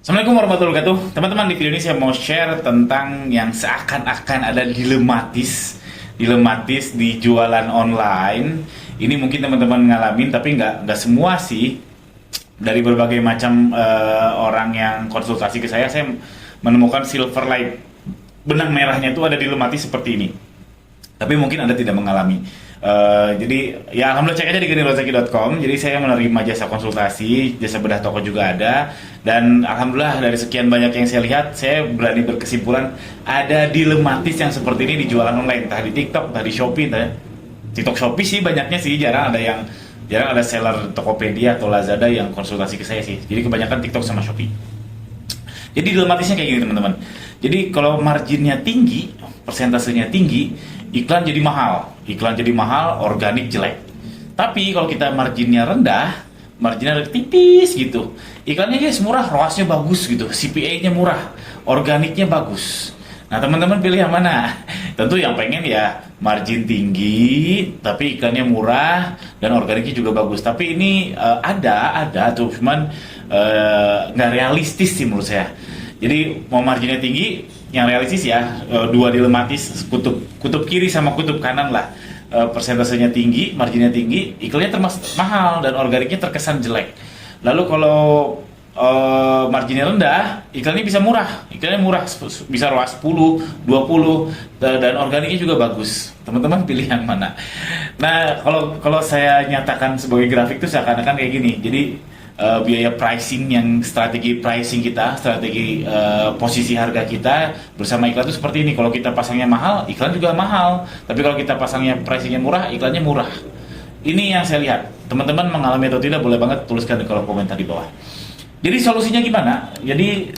Assalamualaikum warahmatullahi wabarakatuh. Teman-teman, di video ini saya mau share tentang yang seakan-akan ada dilematis di jualan online. Ini mungkin teman-teman ngalamin, tapi nggak semua sih. Dari berbagai macam orang yang konsultasi ke saya menemukan silver light. Benang merahnya itu ada dilematis seperti ini. Tapi mungkin Anda tidak mengalami. Jadi ya alhamdulillah, cek aja di genirozaki.com. Jadi saya menerima jasa konsultasi, jasa bedah toko juga ada. Dan alhamdulillah dari sekian banyak yang saya lihat, saya berani berkesimpulan ada dilematis yang seperti ini di jualan online, entah di TikTok, entah di Shopee, entah TikTok Shopee sih banyaknya sih, jarang ada seller Tokopedia atau Lazada yang konsultasi ke saya sih. Jadi kebanyakan TikTok sama Shopee. Jadi dilematisnya kayak gini teman-teman. Jadi kalau marginnya tinggi, persentasenya tinggi, iklan jadi mahal, organik jelek. Tapi kalau kita marginnya rendah, marginnya tipis gitu, iklannya guys murah, ROAS-nya bagus gitu, CPA-nya murah, organiknya bagus. Nah teman-teman pilih yang mana? Tentu yang pengen ya margin tinggi, tapi iklannya murah dan organiknya juga bagus. Tapi ini ada tuh, cuman nggak realistis sih menurut saya. Jadi mau marginnya tinggi, yang realistis ya dua dilematis, kutub kiri sama kutub kanan lah. Persentasenya tinggi, marginnya tinggi, iklannya termasuk mahal dan organiknya terkesan jelek. Lalu kalau marginnya rendah, iklannya iklannya murah, bisa ROAS 10, 20, dan organiknya juga bagus. Teman-teman pilih yang mana? Nah, kalau saya nyatakan sebagai grafik itu seakan-akan kayak gini. Jadi biaya pricing, strategi pricing kita, strategi posisi harga kita bersama iklan itu seperti ini. Kalau kita pasangnya mahal, iklan juga mahal. Tapi kalau kita pasangnya pricingnya murah, iklannya murah. Ini yang saya lihat. Teman-teman mengalami atau tidak, boleh banget tuliskan di kolom komentar di bawah. Jadi solusinya gimana? Jadi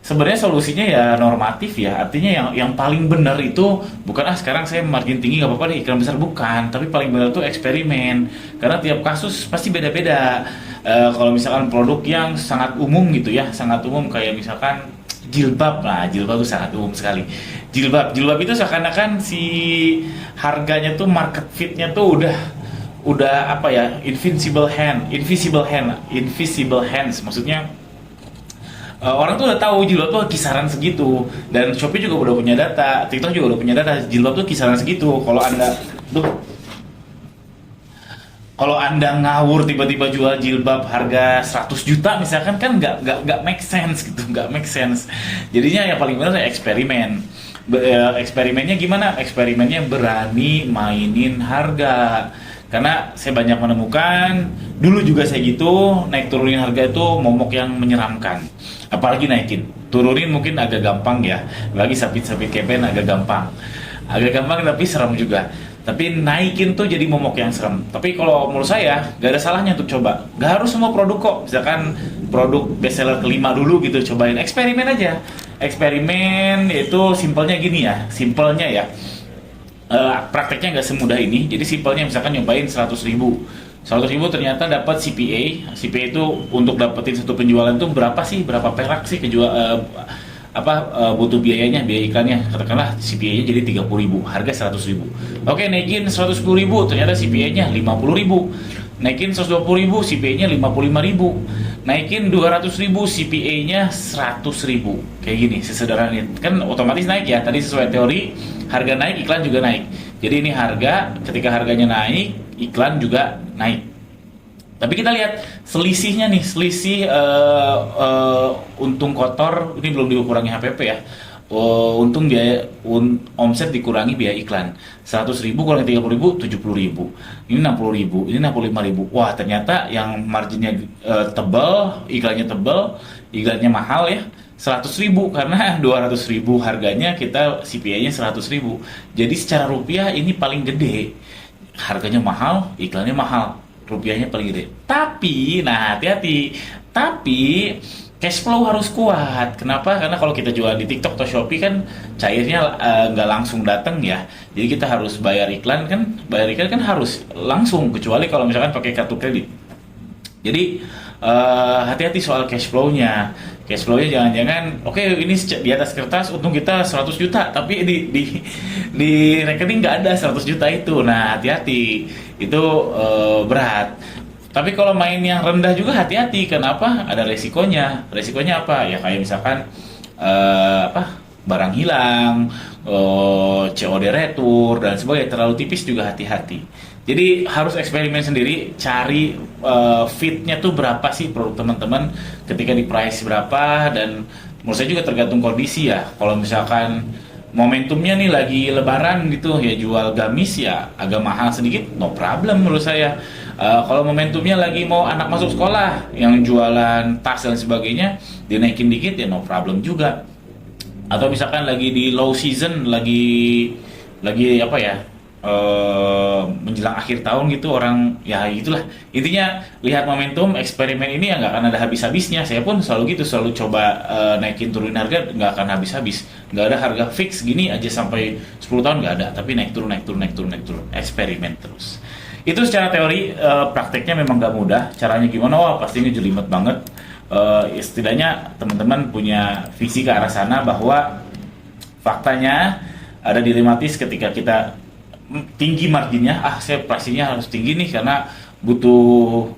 sebenarnya solusinya ya normatif ya. Artinya yang paling benar itu bukan sekarang saya margin tinggi nggak apa-apa deh iklan besar, bukan. Tapi paling benar itu eksperimen. Karena tiap kasus pasti beda-beda. Kalau misalkan produk yang sangat umum gitu ya, sangat umum kayak misalkan jilbab, nah jilbab itu sangat umum sekali. Jilbab itu seakan-akan si harganya tuh, market fitnya tuh udah apa ya, invisible hands, maksudnya orang tuh udah tahu jilbab tuh kisaran segitu, dan Shopee juga udah punya data, TikTok juga udah punya data, jilbab tuh kisaran segitu. Kalau anda ngawur tiba-tiba jual jilbab harga 100 juta misalkan, kan nggak make sense gitu, nggak make sense. Jadinya yang paling benar eksperimen. Eksperimennya gimana? Eksperimennya berani mainin harga. Karena saya banyak menemukan, dulu juga saya gitu, naik turunin harga itu momok yang menyeramkan. Apalagi naikin, turunin mungkin agak gampang ya, lagi sapit-sapit kepen agak gampang tapi serem juga. Tapi naikin tuh jadi momok yang serem. Tapi kalau menurut saya gak ada salahnya untuk coba. Gak harus semua produk kok. Misalkan produk bestseller kelima dulu gitu, cobain, eksperimen aja. Eksperimen itu simpelnya gini ya, prakteknya nggak semudah ini. Jadi simpelnya misalkan nyobain 100 ribu ternyata dapat CPA itu untuk dapetin satu penjualan tuh berapa perak sih butuh biaya iklannya, katakanlah CPA-nya jadi 30 ribu, harga 100 ribu. Oke, naikin 110 ribu, ternyata CPA-nya 50 ribu. Naikin 120 ribu, CPA-nya 55 ribu. Naikin 200 ribu, CPA-nya 100 ribu. Kayak gini, sesederhana ini. Kan otomatis naik ya, tadi sesuai teori, harga naik, iklan juga naik. Jadi ini ketika harganya naik, iklan juga naik. Tapi kita lihat selisihnya nih, untung kotor, ini belum dikurangi HPP ya. Untung biaya omset dikurangi biaya iklan, 100 ribu kurangi 30 ribu, 70 ribu. Ini 60 ribu, ini 65 ribu. Wah, ternyata yang marginnya tebal, iklannya mahal ya, 100 ribu, karena 200 ribu harganya, kita CPA-nya 100 ribu. Jadi secara rupiah ini paling gede. Harganya mahal, iklannya mahal, rupiahnya paling gede. Tapi, nah hati-hati, cash flow harus kuat. Kenapa? Karena kalau kita jual di TikTok atau Shopee kan cairnya nggak langsung datang ya. Jadi kita harus bayar iklan kan harus langsung, kecuali kalau misalkan pakai kartu kredit. Jadi hati-hati soal cash flow-nya. Cash flow-nya jangan-jangan, oke, ini di atas kertas untung kita 100 juta, tapi di rekening nggak ada 100 juta itu. Nah, hati-hati. Itu berat. Tapi kalau main yang rendah juga hati-hati. Kenapa? Ada resikonya. Resikonya apa? Ya kayak misalkan apa? Barang hilang, COD retur dan sebagainya. Terlalu tipis juga hati-hati. Jadi harus eksperimen sendiri, cari fitnya tuh berapa sih produk teman-teman, ketika di price berapa, dan menurut saya juga tergantung kondisi ya. Kalau misalkan momentumnya nih lagi lebaran gitu ya, jual gamis ya agak mahal sedikit, no problem menurut saya. Kalau momentumnya lagi mau anak masuk sekolah yang jualan tas dan sebagainya, dinaikin dikit ya no problem juga. Atau misalkan lagi di low season, lagi apa ya, menjelang akhir tahun gitu, orang ya itulah intinya, lihat momentum, eksperimen ini ya nggak akan ada habis-habisnya. Saya pun selalu gitu, selalu coba naikin turunin harga, nggak akan habis-habis, nggak ada harga fix gini aja sampai 10 tahun, nggak ada, tapi naik turun naik turun naik turun naik turun, eksperimen terus. Itu secara teori. Prakteknya memang nggak mudah. Caranya gimana? Wah pasti ini jelimet banget. Setidaknya teman-teman punya visi ke arah sana, bahwa faktanya ada dilematis ketika kita tinggi marginnya, saya pricingnya harus tinggi nih karena butuh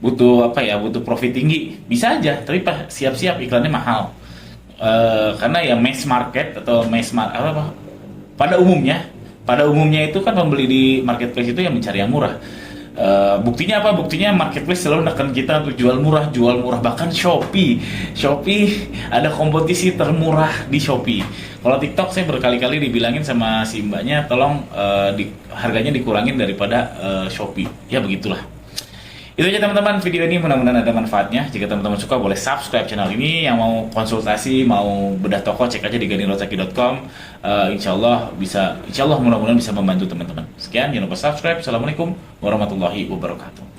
butuh apa ya, butuh profit tinggi, bisa aja, tapi siap-siap iklannya mahal. Karena ya mass market atau apa, pada umumnya itu kan pembeli di marketplace itu yang mencari yang murah. Buktinya apa? Buktinya marketplace selalu menekan kita untuk jual murah, jual murah. Bahkan Shopee ada kompetisi termurah di Shopee. Kalau TikTok saya berkali-kali dibilangin sama si mbaknya, tolong harganya dikurangin daripada Shopee. Ya begitulah. Itu aja teman-teman video ini, mudah-mudahan ada manfaatnya. Jika teman-teman suka boleh subscribe channel ini. Yang mau konsultasi, mau bedah toko, cek aja di ganirozaki.com. Insya Allah mudah-mudahan bisa membantu teman-teman. Sekian, jangan lupa subscribe. Assalamualaikum warahmatullahi wabarakatuh.